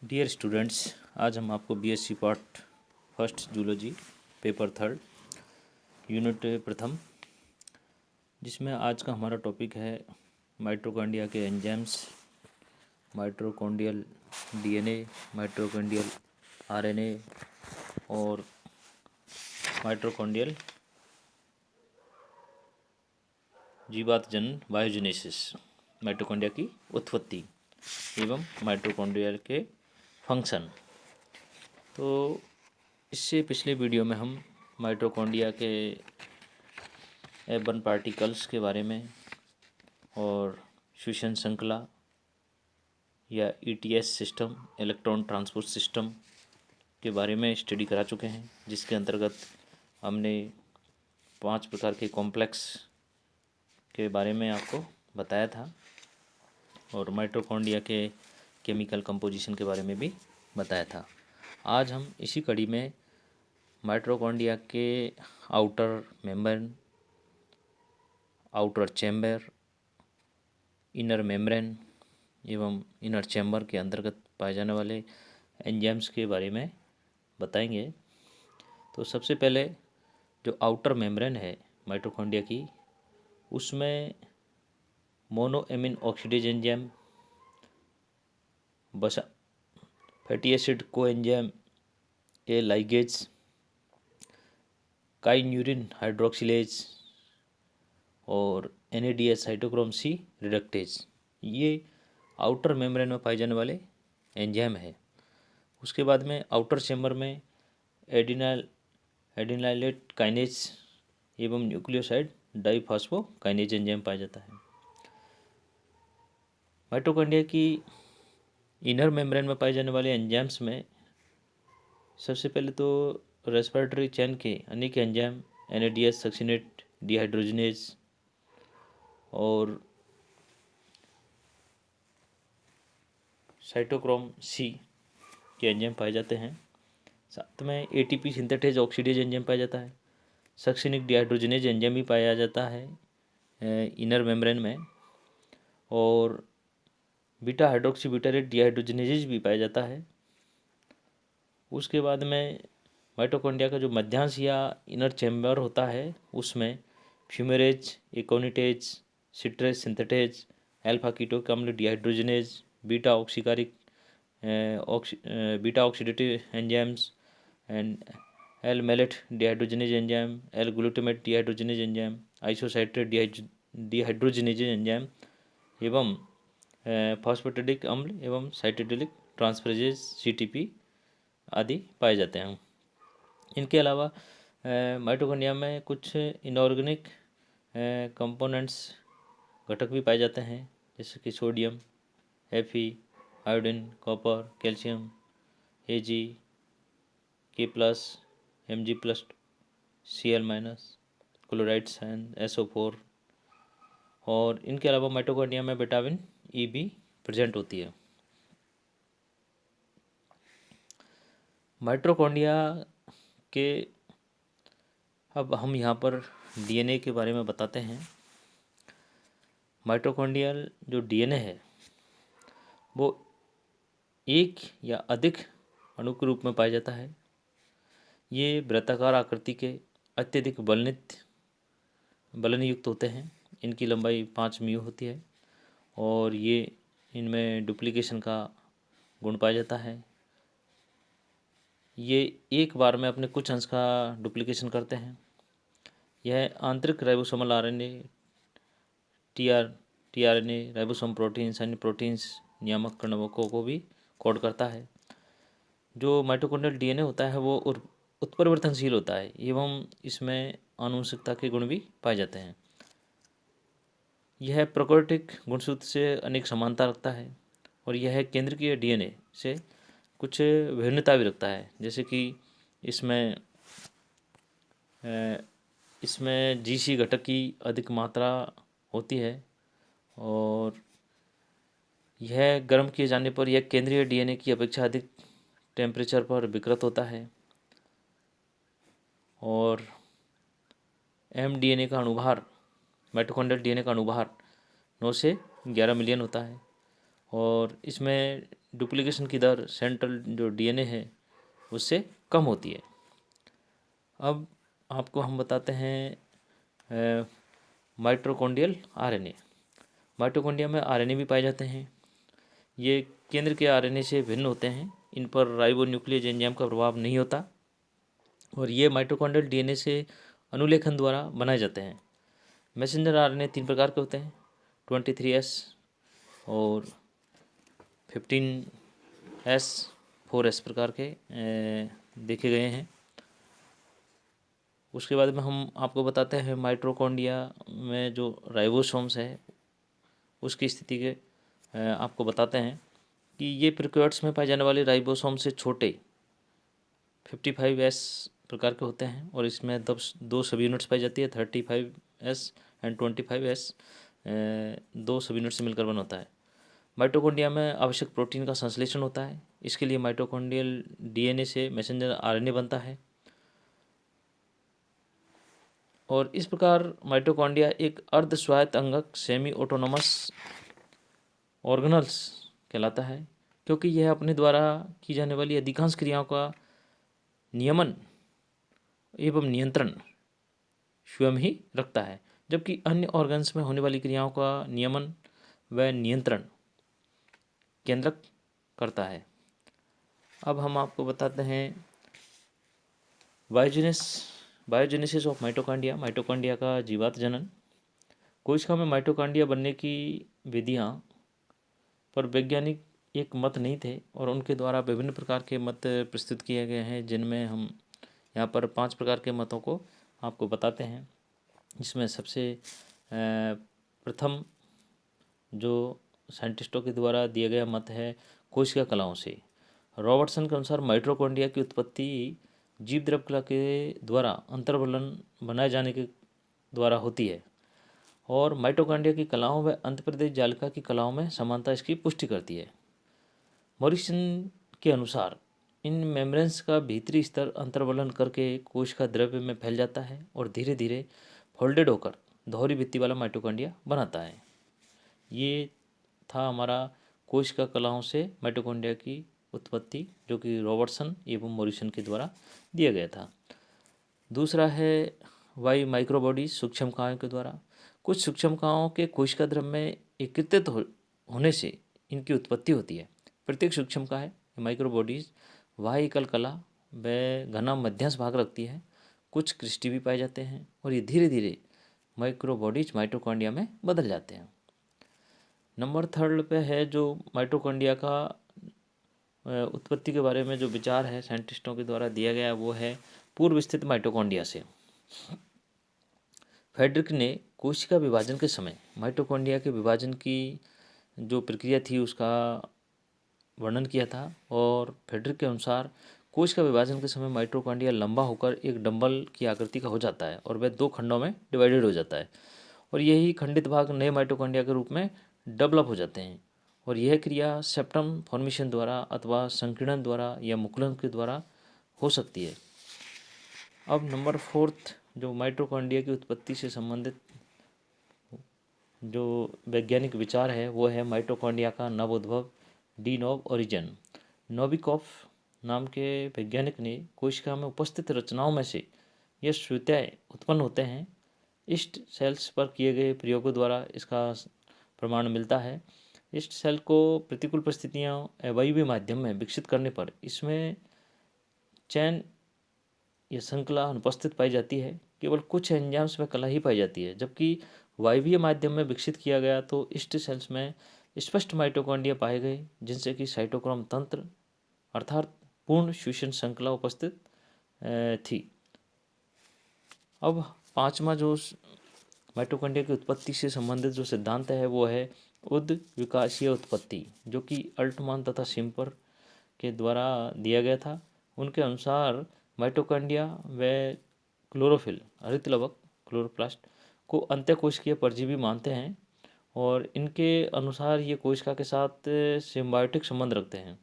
Dear students, आज हम आपको BSc part first zoology paper third unit प्रथम, जिसमें आज का हमारा टॉपिक है माइटोकॉन्ड्रिया के enzymes, mitochondrial DNA, mitochondrial RNA और माइटोकॉन्ड्रियल जीवात जनन बायोजेनेसिस, माइटोकॉन्ड्रिया की उत्पत्ति एवं माइटोकॉन्ड्रिया के फंक्शन। तो इससे पिछले वीडियो में हम माइटोकॉन्ड्रिया के एबन पार्टिकल्स के बारे में और श्वसन श्रृंखला या ETS system, electron transport system के बारे में स्टडी करा चुके हैं, जिसके अंतर्गत हमने 5 प्रकार के कॉम्प्लेक्स के बारे में आपको बताया था और माइटोकॉन्ड्रिया के केमिकल कंपोजिशन के बारे में भी बताया था। आज हम इसी कड़ी में माइटोकॉन्ड्रिया के outer membrane, outer chamber, inner membrane एवं इनर चैम्बर के अंतर्गत पाए जाने वाले एंजाइम्स के बारे में बताएंगे। तो सबसे पहले जो आउटर मेम्ब्रेन है माइटोकॉन्ड्रिया की, उसमें मोनोएमिन ऑक्सीडेज एंजाइम, बसा फैटी एसिड को एंजाइम ए लाइगेज, काइन्यूरिन हाइड्रोक्सिलेज और NADH साइटोक्रोम C रिडक्टेज, ये आउटर मेम्ब्रेन में पाए जाने वाले एंजाइम है। उसके बाद में आउटर चैम्बर में एडिनाइलेट काइनेज एवं न्यूक्लियोसाइड डाइफॉस्फोकाइनेज एंजाइम पाया जाता है। माइटोकॉन्ड्रिया की इनर मेम्ब्रेन में पाए जाने वाले एंजाइम्स में सबसे पहले तो रेस्पिरेटरी चेन के अनेक एंजाइम NADH सक्सिनेट डिहाइड्रोजनेज और साइटोक्रोम C के एंजाइम पाए जाते हैं। साथ में ATP सिंथेटेज ऑक्सीडेज एंजाइम पाया जाता है। सक्सिनिक डिहाइड्रोजनेज एंजाइम भी पाया जाता है इनर मेम्ब्रेन में, और बीटा हाइड्रोक्सी ब्यूटारेट डिहाइड्रोजनेज भी पाया जाता है। उसके बाद में माइटोकॉन्ड्रिया का जो मध्यांश या इनर चैम्बर होता है, उसमें fumarase, aconitase, citrate synthetase, alpha ketonic अम्ल डिहाइड्रोजनेज, बीटा ऑक्सीकारिक beta oxidative enzymes and L malate dehydrogenase enzyme, L glutamate dehydrogenase enzyme, isocitrate dehydrogenase enzyme एवं फॉस्फेटिडिक अम्ल एवं साइटेडिलिक ट्रांसफरेजेज CTP आदि पाए जाते हैं। इनके अलावा माइटोकॉन्ड्रिया में कुछ इनऑर्गेनिक कंपोनेंट्स, घटक भी पाए जाते हैं, जैसे कि sodium, Fe, iodine, copper, calcium, Ag, K+, Mg+, Cl-, chlorides and SO4, और इनके अलावा माइटोकॉन्ड्रिया में विटामिन E भी प्रेजेंट होती है। माइटोकॉन्ड्रिया के अब हम यहाँ पर DNA के बारे में बताते हैं। माइटोकॉन्ड्रियल जो DNA है वो एक या अधिक अणु के रूप में पाया जाता है। ये वृत्ताकार आकृति के अत्यधिक बलन युक्त होते हैं। इनकी लंबाई 5 म्यू होती है और ये इनमें डुप्लीकेशन का गुण पाया जाता है। ये एक बार में अपने कुछ अंश का डुप्लीकेशन करते हैं। यह आंतरिक ribosomal RNA, tRNA, ribosome proteins, अन्य प्रोटीन्स, नियामक कणकों को भी कोड करता है। जो माइटोकॉन्ड्रियल DNA होता है वो उत्परिवर्तनशील होता है एवं इसमें आनुवंशिकता के गुण भी पाए जाते हैं। यह प्राकृतिक गुणसूत्र से अनेक समानता रखता है और यह केंद्रीय DNA से कुछ भिन्नता भी रखता है, जैसे कि इसमें GC घटक की अधिक मात्रा होती है और यह गर्म किए जाने पर यह केंद्रीय DNA की अपेक्षा अधिक टेम्परेचर पर विकृत होता है और MDNA का अणुभार, माइटोकॉन्ड्रियल DNA का अणुभार 9 से 11 मिलियन होता है और इसमें डुप्लीकेशन की दर सेंट्रल जो डीएनए है उससे कम होती है। अब आपको हम बताते हैं माइटोकॉन्ड्रियल आरएनए। माइटोकॉन्ड्रिया में आरएनए भी पाए जाते हैं। ये केंद्र के आरएनए से भिन्न होते हैं। इन पर राइबोन्यूक्लियेज एंजाइम का प्रभाव नहीं होता और ये माइटोकॉन्ड्रियल डीएनए से अनुलेखन द्वारा बनाए जाते हैं। मैसेंजर आरएनए 3 प्रकार के होते हैं, 23S और 15S, 4S प्रकार के देखे गए हैं। उसके बाद में हम आपको बताते हैं माइटोकॉन्ड्रिया में जो राइबोसोम्स है उसकी स्थिति के आपको बताते हैं कि ये प्रोकैरियोट्स में पाए जाने वाले राइबोसोम से छोटे 55S प्रकार के होते हैं और इसमें दो सब यूनिट्स पाई जाती है, 35S एंड 25S, दो सब यूनिट से मिलकर बना होता है। माइटोकॉन्ड्रिया में आवश्यक प्रोटीन का संश्लेषण होता है। इसके लिए माइटोकॉन्ड्रियल डीएनए से मैसेंजर आरएनए बनता है और इस प्रकार माइटोकॉन्ड्रिया एक अर्ध स्वायत्त अंगक सेमी ऑटोनोमस ऑर्गेनल्स कहलाता है, क्योंकि यह अपने द्वारा की जाने वाली अधिकांश क्रियाओं का नियमन एवं नियंत्रण स्वयं ही रखता है, जबकि अन्य ऑर्गन्स में होने वाली क्रियाओं का नियमन व नियंत्रण केंद्रक करता है। अब हम आपको बताते हैं बायोजेनेसिस ऑफ माइटोकॉन्ड्रिया, माइटोकॉन्ड्रिया का जीवात जनन। कोशिका में माइटोकॉन्ड्रिया बनने की विधियां पर वैज्ञानिक एक मत नहीं थे और उनके द्वारा विभिन्न प्रकार के मत प्रस्तुत किए गए हैं, जिनमें हम यहाँ पर 5 प्रकार के मतों को आपको बताते हैं। जिसमें सबसे प्रथम जो साइंटिस्टों के द्वारा दिया गया मत है कोशिका कलाओं से। रॉबर्टसन के अनुसार माइटोकॉन्ड्रिया की उत्पत्ति जीव द्रव कला के द्वारा अंतर्वलन बनाए जाने के द्वारा होती है और माइटोकॉन्ड्रिया की कलाओं व अंतःप्रदेश जालिका की कलाओं में समानता इसकी पुष्टि करती है। मॉरिसन के अनुसार इन मेम्ब्रेन्स का भीतरी स्तर अंतर्वलन करके कोशिका द्रव्य में फैल जाता है और धीरे धीरे फोल्डेड होकर दोहरी भित्ति वाला माइटोकॉन्ड्रिया बनाता है। ये था हमारा कोशिका कलाओं से माइटोकॉन्ड्रिया की उत्पत्ति, जो कि रॉबर्टसन एवं मॉरिसन के द्वारा दिया गया था। दूसरा है वाई माइक्रोबॉडीज, सूक्ष्मकायों के द्वारा। कुछ सूक्ष्मकायों के कोशिका द्रव्य में एकत्रित होने से इनकी उत्पत्ति होती है। प्रत्येक सूक्ष्मकाय माइक्रोबॉडीज वाही एकल कला व घना मध्यस्थ भाग रखती है। कुछ क्रिस्टी भी पाए जाते हैं और ये धीरे धीरे माइक्रोबॉडीज माइटोकॉन्ड्रिया में बदल जाते हैं। नंबर 3 पे है जो माइटोकॉन्ड्रिया का उत्पत्ति के बारे में जो विचार है साइंटिस्टों के द्वारा दिया गया, वो है पूर्व स्थित माइटोकॉन्ड्रिया से। फ्रेडरिक ने कोशिका विभाजन के समय माइटोकॉन्ड्रिया के विभाजन की जो प्रक्रिया थी उसका वर्णन किया था और फ्रेडरिक के अनुसार कोशिका विभाजन के समय माइटोकॉन्ड्रिया लंबा होकर एक डंबल की आकृति का हो जाता है और वह 2 खंडों में डिवाइडेड हो जाता है और यही खंडित भाग नए माइटोकॉन्ड्रिया के रूप में डेवलप हो जाते हैं और यह क्रिया सेप्टम फॉर्मेशन द्वारा अथवा संकीर्णन द्वारा या मुकुलन के द्वारा हो सकती है। अब नंबर 4 जो माइटोकॉन्ड्रिया की उत्पत्ति से संबंधित जो वैज्ञानिक विचार है वो है माइटोकॉन्ड्रिया का नवोद्भव, डी नोव ओरिजिन। नोविकोव नाम के वैज्ञानिक ने कोशिका में उपस्थित रचनाओं में से यह श्रुत्याय उत्पन्न होते हैं। ईस्ट सेल्स पर किए गए प्रयोगों द्वारा इसका प्रमाण मिलता है। ईस्ट सेल को प्रतिकूल परिस्थितियाँ अवायवीय माध्यम में विकसित करने पर इसमें चैन या श्रृंखला अनुपस्थित पाई जाती है। केवल कुछ एंजाइम्स में कला ही पाई जाती है, जबकि वायवीय माध्यम में विकसित किया गया तो ईस्ट सेल्स में स्पष्ट माइटोकॉन्ड्रिया पाए गए, जिनसे कि साइटोक्रोम तंत्र अर्थात पूर्ण श्वसन श्रृंखला उपस्थित थी। अब 5वां जो माइटोकॉन्ड्रिया की उत्पत्ति से संबंधित जो सिद्धांत है वो है उद्विकासीय उत्पत्ति, जो कि अल्टमान तथा सिम्पर के द्वारा दिया गया था। उनके अनुसार माइटोकॉन्ड्रिया व क्लोरोफिल हरित लवक क्लोरोप्लास्ट को अंत्यकोशिकीय परजीवी मानते हैं और इनके अनुसार ये कोशिका के साथ सिम्बायोटिक संबंध रखते हैं।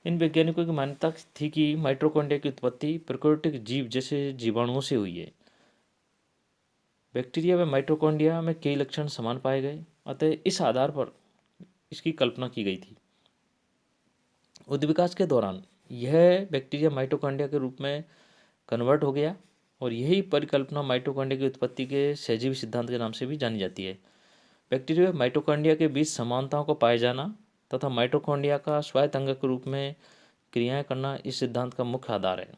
इन वैज्ञानिकों की मान्यता थी कि माइटोकॉन्ड्रिया की उत्पत्ति प्रोकैरियोटिक जीव जैसे जीवाणुओं से हुई है। बैक्टीरिया व माइटोकॉन्ड्रिया में कई लक्षण समान पाए गए, अतः इस आधार पर इसकी कल्पना की गई थी। उद्विकास के दौरान यह बैक्टीरिया माइटोकॉन्ड्रिया के रूप में कन्वर्ट हो गया और यही परिकल्पना माइटोकॉन्ड्रिया की उत्पत्ति के सहजीवी सिद्धांत के नाम से भी जानी जाती है। बैक्टीरिया व माइटोकॉन्ड्रिया के बीच समानताओं को पाए जाना तथा माइटोकॉन्ड्रिया का स्वायत्त अंग के रूप में क्रियाएं करना इस सिद्धांत का मुख्य आधार है।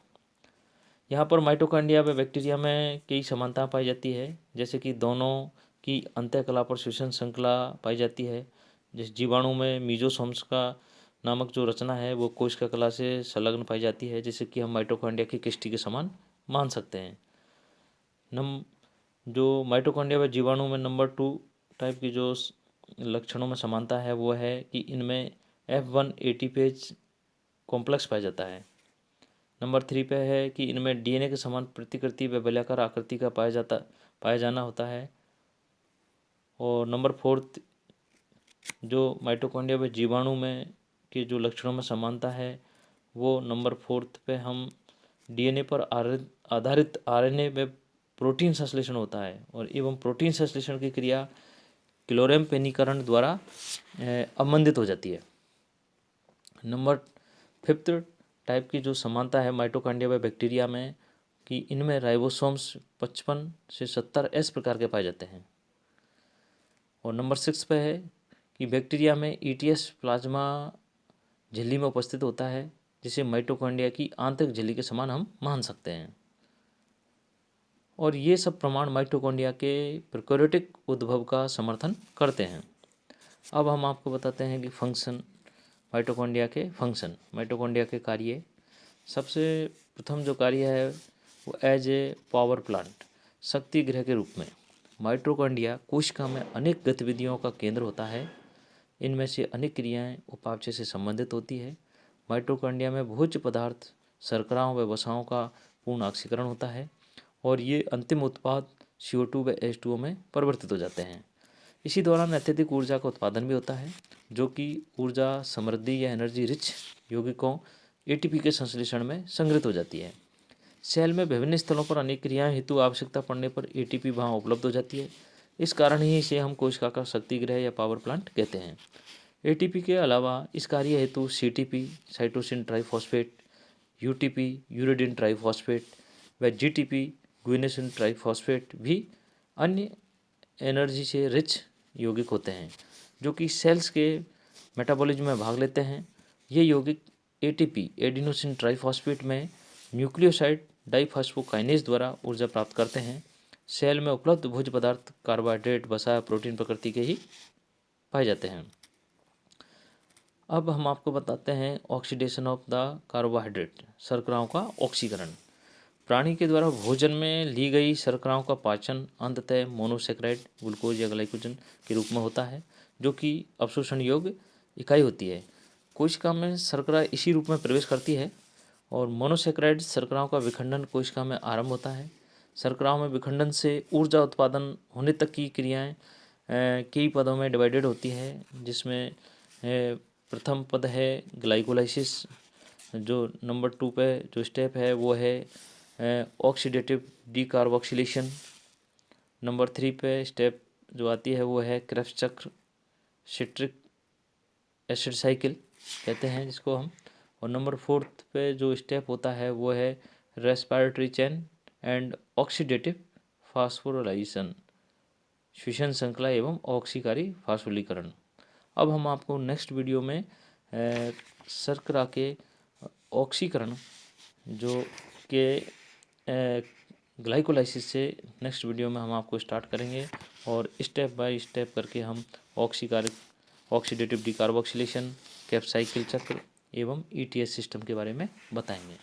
यहाँ पर माइटोकॉन्ड्रिया व बैक्टीरिया में कई समानता पाई जाती है, जैसे कि दोनों की अंतःकला पर श्वसन श्रृंखला पाई जाती है। जैसे जीवाणु में मीजोसोम्स का नामक जो रचना है वो कोशिका कला से संलग्न पाई जाती है, जिससे कि हम माइटोकॉन्ड्रिया की किस्टी के समान मान सकते हैं। जो माइटोकॉन्ड्रिया व जीवाणु में नंबर 2 टाइप की जो लक्षणों में समानता है वो है कि इनमें F1 एटीपेज कॉम्प्लेक्स पाया जाता है। नंबर 3 पे है कि इनमें डीएनए के समान प्रतिकृति व बेलाकार आकृति का पाया जाना होता है। और नंबर 4 जो माइटोकॉन्ड्रिया व जीवाणु में के जो लक्षणों में समानता है वो नंबर 4 पे हम डीएनए पर आधारित आरएनए व प्रोटीन संश्लेषण होता है और एवं प्रोटीन संश्लेषण की क्रिया क्लोरेम्पेनीकरण द्वारा अवमंदित हो जाती है। नंबर 5 टाइप की जो समानता है माइटोकॉन्ड्रिया व बैक्टीरिया में कि इनमें राइबोसोम्स 55 से 70 एस प्रकार के पाए जाते हैं। और नंबर 6 पे है कि बैक्टीरिया में ईटीएस प्लाज्मा झिल्ली में उपस्थित होता है, जिसे माइटोकॉन्ड्रिया की आंतरिक झिल्ली के समान हम मान सकते हैं। और ये सब प्रमाण माइटोकॉन्ड्रिया के प्रोकैरियोटिक उद्भव का समर्थन करते हैं। अब हम आपको बताते हैं कि फंक्शन माइटोकॉन्ड्रिया के फंक्शन, माइटोकॉन्ड्रिया के कार्य। सबसे प्रथम जो कार्य है वो एज ए पावर प्लांट, शक्ति गृह के रूप में माइटोकॉन्ड्रिया कोशिका में अनेक गतिविधियों का केंद्र होता है। इनमें से अनेक क्रियाएं उपापचय से संबंधित होती है। माइटोकॉन्ड्रिया में भोज्य पदार्थ शर्कराओं व वसाओं का पूर्ण ऑक्सीकरण होता है और ये अंतिम उत्पाद CO2 व H2O में परिवर्तित हो जाते हैं। इसी दौरान अत्यधिक ऊर्जा का उत्पादन भी होता है, जो कि ऊर्जा समृद्धि या एनर्जी रिच यौगिकों ATP के संश्लेषण में संग्रहित हो जाती है। सेल में विभिन्न स्थलों पर अनेक क्रियाएं हेतु आवश्यकता पड़ने पर ATP वहाँ उपलब्ध हो जाती है। इस कारण ही इसे हम कोशिका का शक्ति गृह या पावर प्लांट कहते हैं। ATP के अलावा इस कार्य हेतु CTP cytosine triphosphate, UTP uridine triphosphate व GTP गुइनोसिन ट्राइफॉस्फेट भी अन्य एनर्जी से रिच यौगिक होते हैं, जो कि सेल्स के मेटाबॉलिज्म में भाग लेते हैं। ये यौगिक ATP एडिनोसिन ट्राइफॉस्फेट में न्यूक्लियोसाइड डाइफॉस्फोकाइनेज द्वारा ऊर्जा प्राप्त करते हैं। सेल में उपलब्ध भोज्य पदार्थ कार्बोहाइड्रेट, वसा, प्रोटीन प्रकृति के ही पाए जाते हैं। अब हम आपको बताते हैं ऑक्सीडेशन ऑफ द कार्बोहाइड्रेट, शर्कराओं का ऑक्सीकरण। प्राणी के द्वारा भोजन में ली गई शर्कराओं का पाचन अंततः मोनोसेक्राइड, ग्लूकोज या ग्लाइकोजन के रूप में होता है, जो कि अवशोषण योग्य इकाई होती है। कोशिका में शर्करा इसी रूप में प्रवेश करती है और मोनोसेक्राइड शर्कराओं का विखंडन कोशिका में आरंभ होता है। शर्कराओं में विखंडन से ऊर्जा उत्पादन होने तक की क्रियाएं कई पदों में डिवाइडेड होती है, जिसमें प्रथम पद है ग्लाइकोलाइसिस। जो नंबर 2 पे जो स्टेप है वो है ऑक्सीडेटिव डीकार्बोक्सिलेशन। नंबर 3 पे स्टेप जो आती है वो है क्रेब्स चक्र, सिट्रिक एसिड साइकिल कहते हैं जिसको हम। और नंबर 4 पे जो स्टेप होता है वो है respiratory chain and oxidative phosphorylation, श्वसन श्रृंखला एवं ऑक्सीकारी फास्फोलीकरण। अब हम आपको नेक्स्ट वीडियो में शर्करा के ऑक्सीकरण जो के ग्लाइकोलाइसिस से नेक्स्ट वीडियो में हम आपको स्टार्ट करेंगे और स्टेप बाय स्टेप करके हम ऑक्सीडेटिव डीकार्बोक्सिलेशन, क्रेब्स साइकिल चक्र एवं ETS सिस्टम के बारे में बताएंगे।